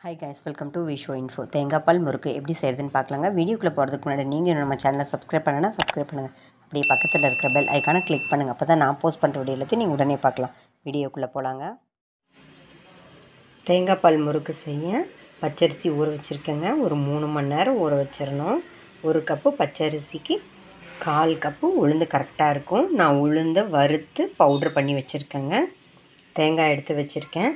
Hi guys, welcome to விஷோ info. தேங்காய் பால் முறுக்கு எப்படி செய்கிறதுன்னு பார்க்கலாங்க. வீடியோக்குள்ளே போகிறதுக்கு முன்னாடி நீங்கள் நம்ம சேனலை சப்ஸ்கிரைப் பண்ணனா சப்ஸ்கிரைப் பண்ணுங்கள். அப்படியே பக்கத்தில் இருக்கிற பெல் ஐக்கானை கிளிக் பண்ணுங்கள். அப்போ தான் நான் போஸ்ட் பண்ணுற வீடியோ எல்லாத்தையும் நீங்கள் உடனே பார்க்கலாம். வீடியோக்குள்ளே போகலாங்க. தேங்காய் பால் முறுக்கு செய்ய பச்சரிசி ஊற வச்சுருக்கேங்க. ஒரு 3 மணி நேரம் ஊற வச்சிடணும். 1 கப்பு பச்சரிசிக்கு 1/4 கப்பு உளுந்து கரெக்டாக இருக்கும். நான் உளுந்தை வறுத்து பவுட்ரு பண்ணி வச்சுருக்கேங்க. தேங்காய் எடுத்து வச்சுருக்கேன்.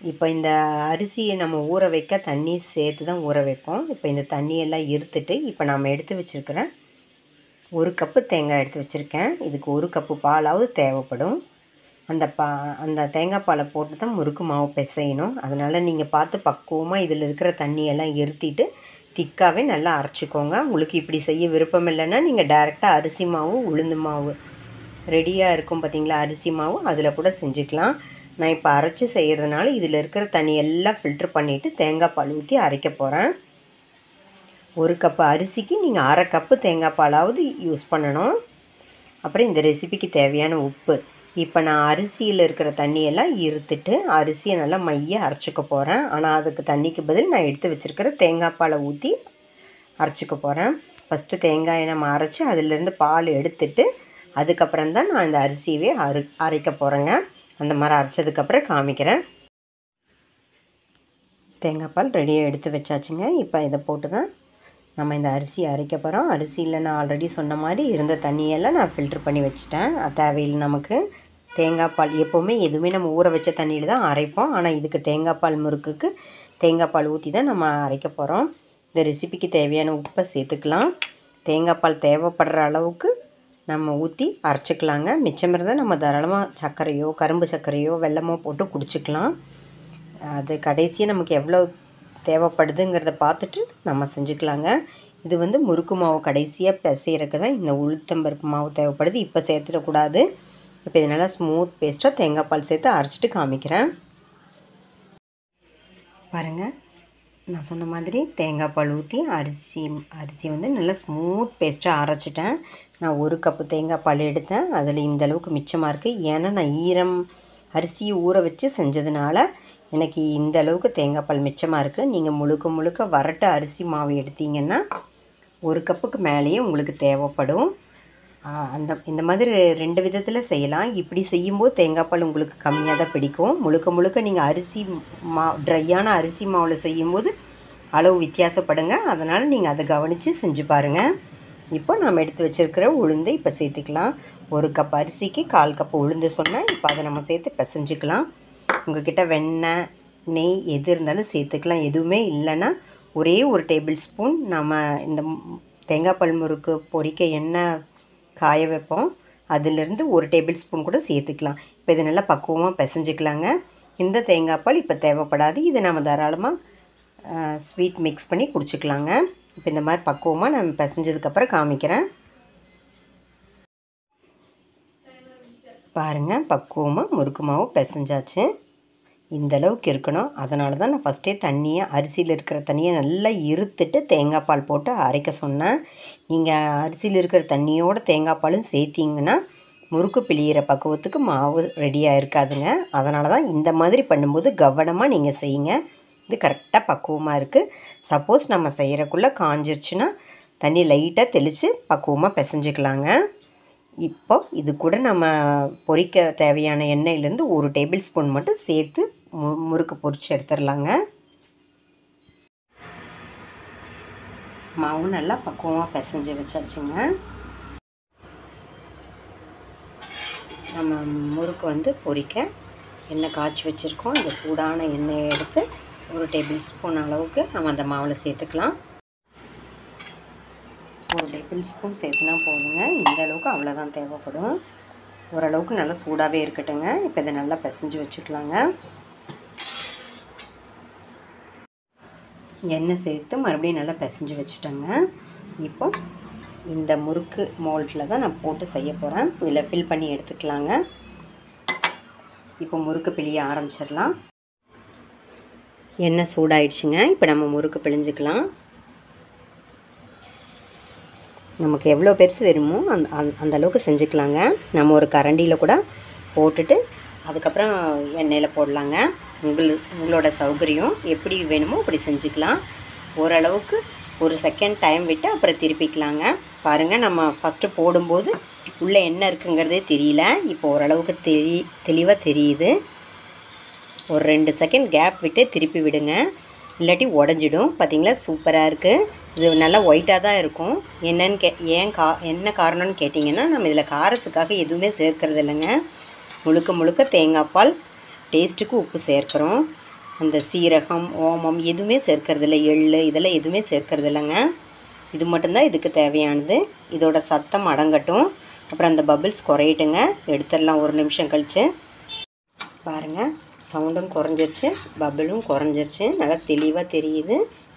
இப்போ இந்த அரிசியை நம்ம ஊற வைக்க தண்ணி சேர்த்து தான் ஊற வைப்போம். இப்போ இந்த தண்ணியெல்லாம் இருத்துட்டு இப்போ நம்ம எடுத்து வச்சுருக்கிறேன் 1 கப்பு தேங்காய் எடுத்து வச்சுருக்கேன். இதுக்கு 1 கப்பு பாலாவது தேவைப்படும். அந்த தேங்காய் பாலை போட்டு தான் முறுக்கு மாவு பிசையணும். அதனால் நீங்கள் பார்த்து பக்குவமாக இதில் இருக்கிற தண்ணியெல்லாம் இருத்திட்டு திக்காகவே நல்லா அரைச்சிக்கோங்க. உங்களுக்கு இப்படி செய்ய விருப்பம் இல்லைன்னா நீங்கள் டைரெக்டாக அரிசி மாவு உளுந்து மாவு ரெடியாக இருக்கும் பார்த்திங்களா, அரிசி மாவு அதில் கூட செஞ்சுக்கலாம். நான் இப்போ அரைச்சி செய்கிறதுனால இதில் இருக்கிற தண்ணி எல்லாம் ஃபில்ட்ரு பண்ணிவிட்டு தேங்காய் பால் ஊற்றி அரைக்க போகிறேன். 1 கப்பு அரிசிக்கு நீங்கள் 1/2 கப்பு தேங்காய் பாலாவது யூஸ் பண்ணணும். அப்புறம் இந்த ரெசிபிக்கு தேவையான உப்பு. இப்போ நான் அரிசியில் இருக்கிற தண்ணியெல்லாம் இருத்துட்டு அரிசியை நல்லா மைய அரைச்சிக்க போகிறேன். ஆனால் அதுக்கு தண்ணிக்கு பதில் நான் எடுத்து வச்சுருக்கிற தேங்காய் பாலை ஊற்றி அரைச்சிக்க போகிறேன். ஃபஸ்ட்டு தேங்காயை நம்ம அரைச்சி அதிலேருந்து பால் எடுத்துட்டு அதுக்கப்புறம் தான் நான் இந்த அரிசியவே அரைக்க போகிறேங்க. அந்த மாதிரி அரைச்சதுக்கப்புறம் காமிக்கிறேன். தேங்காய் பால் ரெடியாக எடுத்து வச்சாச்சுங்க. இப்போ இதை போட்டு தான் நம்ம இந்த அரிசியை அரைக்க போகிறோம். அரிசியில் நான் ஆல்ரெடி சொன்ன மாதிரி இருந்த தண்ணியெல்லாம் நான் ஃபில்ட்ரு பண்ணி வச்சுட்டேன். தேவையில்லை நமக்கு. தேங்காய் பால் எப்போவுமே எதுவுமே நம்ம ஊற வச்ச தண்ணியில் தான் அரைப்போம். ஆனால் இதுக்கு தேங்காய் பால் முறுக்குக்கு தேங்காய் பால் ஊற்றி தான் நம்ம அரைக்க போகிறோம். இந்த ரெசிபிக்கு தேவையான உப்பை சேர்த்துக்கலாம். தேங்காய் பால் தேவைப்படுற அளவுக்கு நம்ம ஊற்றி அரைச்சிக்கலாங்க. மிச்சம் இருந்தால் நம்ம தாராளமாக சர்க்கரையோ கரும்பு சர்க்கரையோ வெல்லமோ போட்டு குடிச்சிக்கலாம். அது கடைசியாக நமக்கு எவ்வளோ தேவைப்படுதுங்கிறத பார்த்துட்டு நம்ம செஞ்சுக்கலாங்க. இது முறுக்கு மாவு கடைசியாக பிசைகிறதுக்கு தான் இந்த உளுத்தம்பருப்பு மாவு தேவைப்படுது. இப்போ சேர்த்துடக்கூடாது. இப்போ இது நல்லா ஸ்மூத் பேஸ்ட்டாக தேங்காய் பால் சேர்த்து அரைச்சிட்டு காமிக்கிறேன். பாருங்கள், நான் சொன்ன மாதிரி தேங்காய் பால் ஊற்றி அரிசி நல்லா ஸ்மூத் பேஸ்ட்டாக அரைச்சிட்டேன். நான் 1 கப்பு தேங்காய் பால் எடுத்தேன். அதில் இந்தளவுக்கு மிச்சமாக இருக்குது. ஏன்னா நான் அரிசியை ஊற வச்சு செஞ்சதுனால எனக்கு இந்த அளவுக்கு தேங்காய் பால் மிச்சமாக இருக்குது. நீங்கள் முழுக்க வரட்டு அரிசி மாவு எடுத்தீங்கன்னா 1 கப்புக்கு மேலேயே உங்களுக்கு தேவைப்படும். இந்த மாதிரி 2 விதத்தில் செய்யலாம். இப்படி செய்யும்போது தேங்காய் பால் உங்களுக்கு கம்மியாக தான் பிடிக்கும். முழுக்க நீங்கள் ட்ரையான அரிசி மாவில் செய்யும்போது அளவு வித்தியாசப்படுங்க. அதனால் நீங்கள் அதை கவனித்து செஞ்சு பாருங்கள். இப்போ நம்ம எடுத்து வச்சுருக்கிற உளுந்தை இப்போ சேர்த்துக்கலாம். 1 கப் அரிசிக்கு 1/4 கப்பு உளுந்து சொன்னேன். இப்போ அதை நம்ம சேர்த்து பிசைஞ்சிக்கலாம். உங்கள்கிட்ட வெண்ணெய் நெய் எது இருந்தாலும் சேர்த்துக்கலாம். எதுவுமே இல்லைன்னா ஒரே 1 டேபிள் ஸ்பூன் நம்ம இந்த தேங்காய் பால் முறுக்கு பொரிக்க எண்ணெய் காய வைப்போம், அதிலிருந்து 1 டேபிள் ஸ்பூன் கூட சேர்த்துக்கலாம். இப்போ இதை நல்லா பக்குவமாக பிசைஞ்சிக்கலாங்க. இந்த தேங்காய் பால் இப்போ தேவைப்படாது. இதை நம்ம தாராளமாக ஸ்வீட் மிக்ஸ் பண்ணி குடிச்சிக்கலாங்க. இப்போ இந்த மாதிரி பக்குவமாக நம்ம பிசைஞ்சதுக்கப்புறம் காமிக்கிறேன். பாருங்கள், பக்குவமாக முறுக்கு மாவு பிசைஞ்சாச்சு. இந்தளவுக்கு இருக்கணும். அதனால தான் நான் ஃபஸ்ட்டே அரிசியில் இருக்கிற தண்ணியை நல்லா இருத்துட்டு தேங்காய் பால் போட்டு அரைக்க சொன்னேன். நீங்கள் அரிசியில் இருக்கிற தண்ணியோடு தேங்காய் பாலும் சேர்த்திங்கன்னா முறுக்கு பிழியிற பக்குவத்துக்கு மாவு ரெடியாக இருக்காதுங்க. அதனால தான் இந்த மாதிரி பண்ணும்போது கவனமாக நீங்கள் செய்யுங்க. இது கரெக்டாக பக்குவமாக இருக்குது. சப்போஸ் நம்ம செய்கிறக்குள்ளே காஞ்சிருச்சுன்னா தண்ணி லைட்டாக தெளித்து பக்குவமாக பிசைஞ்சிக்கலாங்க. இப்போ இது கூட நம்ம பொரிக்க தேவையான எண்ணெயிலேருந்து 1 டேபிள் ஸ்பூன் மட்டும் சேர்த்து முறுக்கு பொரித்து எடுத்துடலாங்க. மாவு நல்லா பக்குவமாக பிசைஞ்சு வச்சாச்சுங்க. நம்ம முறுக்கு பொரிக்க எண்ணெய் காய்ச்சி வச்சுருக்கோம். இந்த சூடான எண்ணெயை எடுத்து 1 டேபிள் ஸ்பூன் அளவுக்கு நம்ம அந்த மாவில் சேர்த்துக்கலாம். 1 டேபிள் ஸ்பூன் சேர்த்துனா போதுங்க. இந்த அளவுக்கு அவ்வளோதான் தேவைப்படும். ஓரளவுக்கு நல்லா சூடாகவே இருக்கட்டுங்க. இப்போ இதை நல்லா பிசைஞ்சு வச்சுக்கலாங்க. எண்ணெய் சேர்த்து மறுபடியும் நல்லா பிசைஞ்சு வச்சுட்டேங்க. இப்போ இந்த முறுக்கு மோல்டில் தான் நான் போட்டு செய்ய போகிறேன். இதில் ஃபில் பண்ணி எடுத்துக்கலாங்க. இப்போ முறுக்கு பிழிய ஆரம்பிச்சிடலாம். எண்ணெய் சூடாயிடுச்சுங்க. இப்போ நம்ம முறுக்கு பிழிஞ்சிக்கலாம். நமக்கு எவ்வளோ பெருசு வேணுமோ அந்த அளவுக்கு செஞ்சுக்கலாங்க. நம்ம ஒரு கரண்டியில் கூட போட்டுட்டு அதுக்கப்புறம் எண்ணெயில் போடலாங்க. உங்களோட சௌகரியம், எப்படி வேணுமோ அப்படி செஞ்சுக்கலாம். ஓரளவுக்கு ஒரு செகண்ட் டைம் விட்டு அப்புறம் திருப்பிக்கலாங்க. பாருங்கள், நம்ம ஃபஸ்ட்டு போடும்போது உள்ளே என்ன இருக்குங்கிறதே தெரியல. இப்போ ஓரளவுக்கு தெளிவாக தெரியுது. ஒரு 2 செகண்ட் கேப் விட்டு திருப்பி விடுங்க, இல்லாட்டி உடஞ்சிடும். பார்த்திங்களா, சூப்பராக இருக்குது. இது நல்லா ஒயிட்டாக தான் இருக்கும். என்ன காரணம்னு கேட்டிங்கன்னா, நம்ம இதில் காரத்துக்காக எதுவுமே சேர்க்கறது இல்லைங்க. முழுக்க தேங்காய் பால், டேஸ்ட்டுக்கு உப்பு சேர்க்குறோம். அந்த சீரகம், ஓமம் எதுவுமே சேர்க்கறதில்ல, எள்ளு இதெல்லாம் எதுவுமே சேர்க்கறது இல்லைங்க. இது மட்டும்தான் இதுக்கு தேவையானது. இதோட சத்தம் அடங்கட்டும், அப்புறம் அந்த பபிள்ஸ் குறையட்டுங்க. எடுத்துடலாம் ஒரு நிமிஷம் கழித்து. பாருங்கள், சவுண்டும் குறைஞ்சிருச்சு, பபிளும் குறைஞ்சிருச்சு, நல்லா தெளிவாக தெரியுது.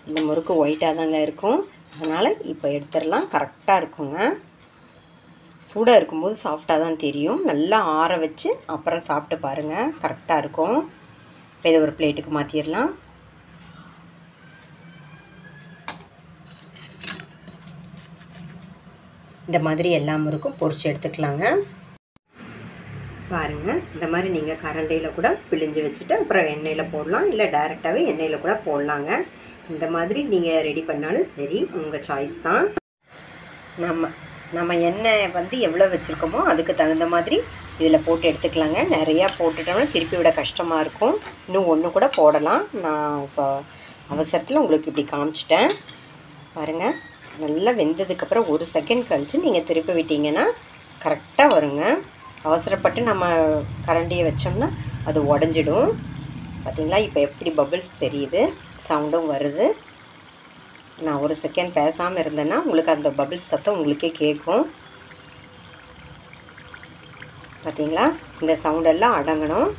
இந்த முறுக்கு ஒயிட்டாக தாங்க இருக்கும். அதனால் இப்போ எடுத்துடலாம். கரெக்டாக இருக்குங்க. சூடாக இருக்கும்போது சாஃப்டாக தான் தெரியும். நல்லா ஆற வச்சு அப்புறம் சாப்பிட்டு பாருங்கள், கரெக்டாக இருக்கும். இப்போ இதை ஒரு பிளேட்டுக்கு மாற்றிடலாம். இந்த மாதிரி எல்லா முறுக்கும் பொரிச்சு எடுத்துக்கலாங்க. பாருங்கள், இந்த மாதிரி நீங்கள் கரண்டியில் கூட பிழிஞ்சு வச்சுட்டு அப்புறம் எண்ணெயில் போடலாம், இல்லை டைரெக்டாகவே எண்ணெயில் கூட போடலாங்க. இந்த மாதிரி நீங்கள் ரெடி பண்ணாலும் சரி, உங்கள் சாய்ஸ் தான். நம்ம எண்ணெய் வந்து எவ்வளோ வச்சுருக்கோமோ அதுக்கு தகுந்த மாதிரி இதில் போட்டு எடுத்துக்கலாங்க. நிறையா போட்டுட்டோம்னா திருப்பி விட கஷ்டமாக இருக்கும். இன்னும் ஒன்று கூட போடலாம். நான் இப்போ அவசரத்தில் உங்களுக்கு இப்படி காமிச்சிட்டேன். பாருங்கள், நல்லா வெந்ததுக்கப்புறம் ஒரு செகண்ட் கழித்து நீங்கள் திருப்பி விட்டிங்கன்னா கரெக்டாக வருங்க. அவசரப்பட்டு நம்ம கரண்டியை வச்சோம்னா அது உடஞ்சிடும். பார்த்திங்களா, இப்போ எப்படி பபிள்ஸ் தெரியுது, சவுண்டும் வருது. நான் ஒரு செகண்ட் பேசாமல் இருந்தேன்னா உங்களுக்கு அந்த பபிள்ஸ் சத்தம் உங்களுக்கே கேட்கும். பார்த்திங்களா, இந்த சவுண்டெல்லாம் அடங்கணும்.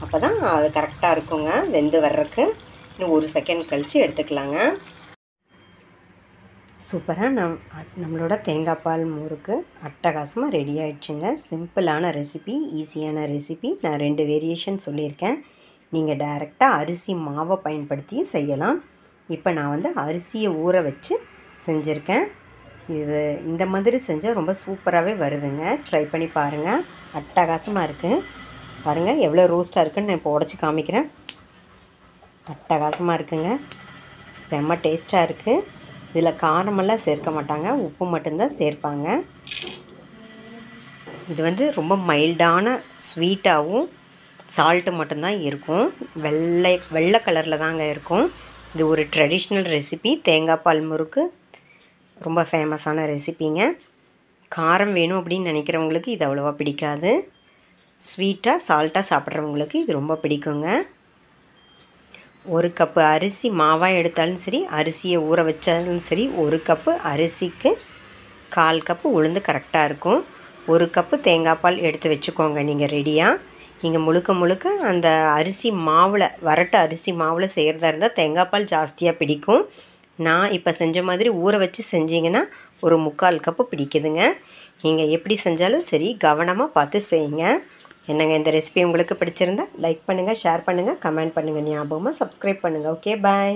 அப்போ தான் அது கரெக்டாக இருக்குங்க வெந்து வர்றதுக்கு. இன்னும் ஒரு செகண்ட் கழித்து எடுத்துக்கலாங்க. சூப்பராக நம்மளோட தேங்காய் பால் முறுக்கு அட்டகாசமாக ரெடி ஆகிடுச்சுங்க. சிம்பிளான ரெசிபி, ஈஸியான ரெசிபி. நான் 2 வேரியேஷன் சொல்லியிருக்கேன். நீங்கள் டைரெக்டாக அரிசி மாவை பயன்படுத்தியும் செய்யலாம். இப்போ நான் வந்து அரிசியை ஊற வச்சு செஞ்சுருக்கேன். இது இந்த மாதிரி செஞ்சால் ரொம்ப சூப்பராகவே வருதுங்க. ட்ரை பண்ணி பாருங்கள், அட்டகாசமாக இருக்குது. பாருங்கள் எவ்வளோ ரோஸ்ட்டாக இருக்குதுன்னு நான் இப்போ உடச்சி காமிக்கிறேன். அட்டகாசமாக இருக்குங்க, செம்ம டேஸ்ட்டாக இருக்குது. இதில் காரமெல்லாம் சேர்க்க மாட்டாங்க, உப்பு மட்டும்தான் சேர்ப்பாங்க. இது வந்து ரொம்ப மைல்டான ஸ்வீட்டாகவும் சால்ட்டு மட்டும்தான் இருக்கும். வெள்ளை கலரில் தாங்க இருக்கும். இது ஒரு ட்ரெடிஷ்னல் ரெசிபி. தேங்காய் பால் முறுக்கு ரொம்ப ஃபேமஸான ரெசிபிங்க. காரம் வேணும் அப்படின்னு நினைக்கிறவங்களுக்கு இது அவ்வளோவா பிடிக்காது. ஸ்வீட்டாக சால்ட்டாக சாப்பிட்றவங்களுக்கு இது ரொம்ப பிடிக்குங்க. 1 கப்பு அரிசி மாவாக எடுத்தாலும் சரி, அரிசியை ஊற வச்சாலும் சரி, 1 கப்பு அரிசிக்கு 1/4 கப்பு உளுந்து கரெக்டாக இருக்கும். 1 கப்பு தேங்காய் பால் எடுத்து வச்சுக்கோங்க நீங்கள் ரெடியாக. நீங்கள் முழுக்க அந்த அரிசி மாவில், வரட்டு அரிசி மாவில் செய்கிறதா இருந்தால் தேங்காய் பால் ஜாஸ்தியாக பிடிக்கும். நான் இப்போ செஞ்ச மாதிரி ஊற வச்சு செஞ்சிங்கன்னா ஒரு 3/4 கப்பு பிடிக்குதுங்க. நீங்கள் எப்படி செஞ்சாலும் சரி, கவனமாக பார்த்து செய்யுங்க. என்னங்க, இந்த ரெசிபி உங்களுக்கு பிடிச்சிருந்தா லைக் பண்ணுங்கள், ஷேர் பண்ணுங்கள், கமெண்ட் பண்ணுங்கள். ஞாபகமாக சப்ஸ்கிரைப் பண்ணுங்கள். ஓகே, பாய்.